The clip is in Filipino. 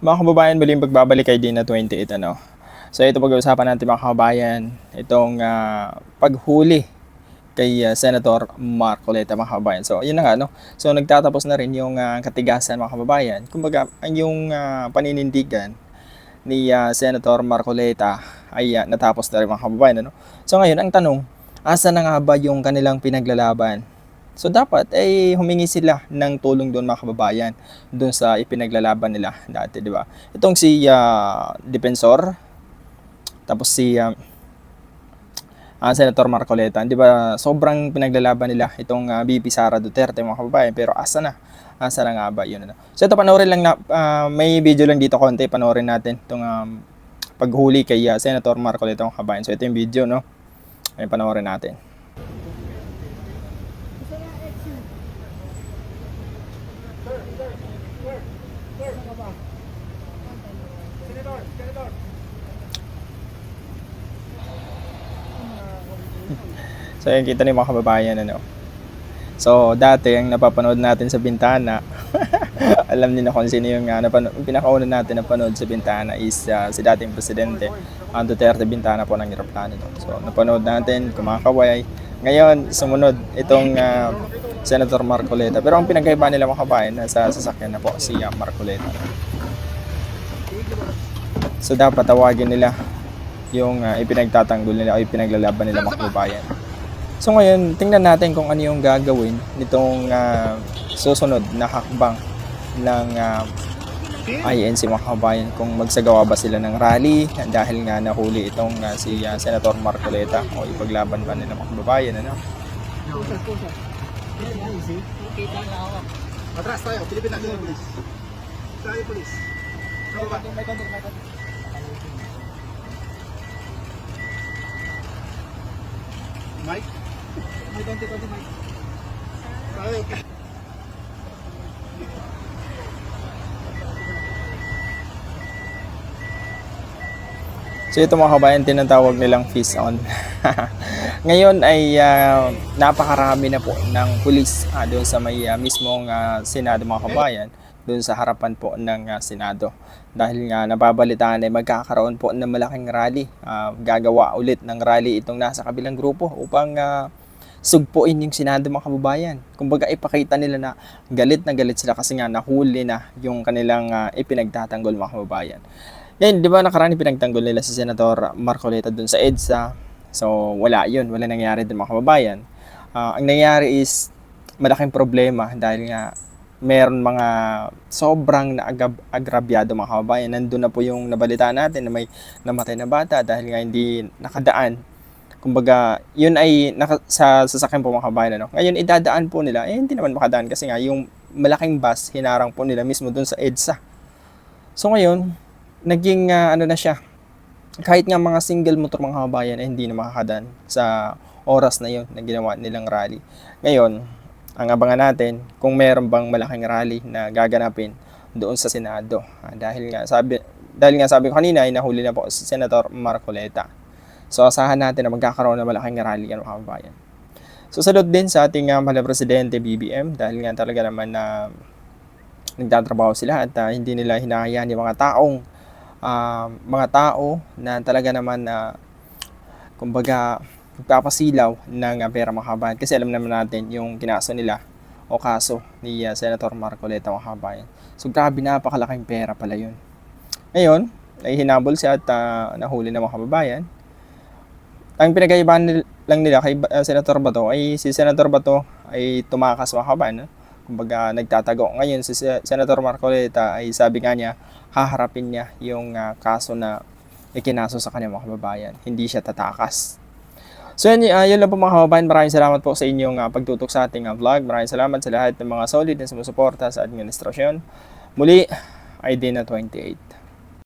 Mga kababayan, muli yung pagbabalik kay Dina 28 ano. So ito pag-uusapan natin mga kababayan, itong paghuli kay Senator Marcoleta mga kababayan. So yun na nga no. So nagtatapos na rin yung katigasan mga kababayan. Kumbaga ang yung paninindigan ni Senator Marcoleta ay natapos na rin mga kababayan ano. So ngayon ang tanong, asa na nga ba yung kanilang pinaglalaban? So dapat ay humingi sila ng tulong doon mga kababayan doon sa ipinaglalaban nila dati, di ba? Itong si Defensor, tapos si Senator Marcoleta, di ba? Sobrang pinaglalaban nila itong VP Sara Duterte mga kababayan, pero asa na? Asa na nga ba yun ano? So ito panoorin lang na may video lang dito konti, panoorin natin itong paghuli kay Senator Marcoleta mga kababayan. So ito yung video no. Ay panoorin natin. So yung kita ni mga kababayan ano. So dati ang napapanood natin sa bintana, alam niyo na kung sino yung pinakauna natin napanood sa bintana is si dating presidente Duterte Bintana po ng eroplano. So napanood natin, kumakaway. Ngayon sumunod itong Senator Marcoleta. Pero ang pinagkaiba nila mga kababayan, nasa sasakyan na po si Marcoleta. So dapat tawagin nila yung ipinagtatanggol nila o ipinaglalaban nila mga kababayan. So ngayon, tingnan natin kung ano yung gagawin nitong susunod na hakbang ng INC mga kababayan, kung magsagawa ba sila ng rally dahil nga nahuli itong si Senator Marcoleta o ipaglaban ba nila mga kababayan ano? Atras tayo, Pilipin natin yung polis. Tayo polis. Mike? May konti Mike. Tayo. So ito mga kabayan, tinatawag nilang feast on. Ngayon ay napakarami na po ng pulis doon sa may mismong Senado mga kabayan, doon sa harapan po ng Senado. Dahil nga nababalitaan ay magkakaroon po ng malaking rally. Gagawa ulit ng rally itong nasa kabilang grupo upang sugpuin yung Senado mga kababayan. Kumbaga ipakita nila na galit sila kasi nga nahuli na yung kanilang ipinagtatanggol mga kababayan. Ngayon, di ba nakaraan pinagtanggol nila si Senator Marcoleta dun sa EDSA? So, wala nangyari din mga kababayan. Ang nangyari is malaking problema dahil nga meron mga sobrang agrabyado mga kababayan. Nandun na po yung nabalitaan natin na may namatay na bata dahil nga hindi nakadaan. Kumbaga, yun ay sa sasakyan po mga kababayan. Ano? Ngayon, idadaan po nila, hindi naman makadaan kasi nga yung malaking bus, hinarang po nila mismo dun sa EDSA. So ngayon, naging na siya, kahit nga mga single motor mga kababayan ay hindi na makakadaan sa oras na yun na ginawa nilang rally. Ngayon, ang abangan natin kung meron bang malaking rally na gaganapin doon sa Senado. Dahil nga sabi ko kanina ay nahuli na po si Senator Marcoleta. So asahan natin na magkakaroon ng malaking rally yan mga kababayan. So salud din sa ating mahal na Presidente BBM dahil nga talaga naman na nagtatrabaho sila at hindi nila hinahayaan yung mga tao na talaga naman kumbaga magpapasilaw ng pera mga kababayan. Kasi alam naman natin yung kinaso nila o kaso ni Senator Marcoleta mga kababayan. So grabe, napakalaking pera pala yun. Ngayon, ay hinabol siya at nahuli na mga kababayan. Ang pinagkaibahan lang nila kay Senator Bato ay si Senator Bato ay tumakas mga kababayan. No? Kumbaga nagtatago. Ngayon si Senator Marcoleta ay sabi nga niya haharapin niya yung kaso na ikinaso sa kanya mga kababayan. Hindi siya tatakas. So yun lang po mga kababayan. Maraming salamat po sa inyong pagtutok sa ating vlog. Maraming salamat sa lahat ng mga solid na sumusuporta sa administrasyon. Muli, ay Dina 28.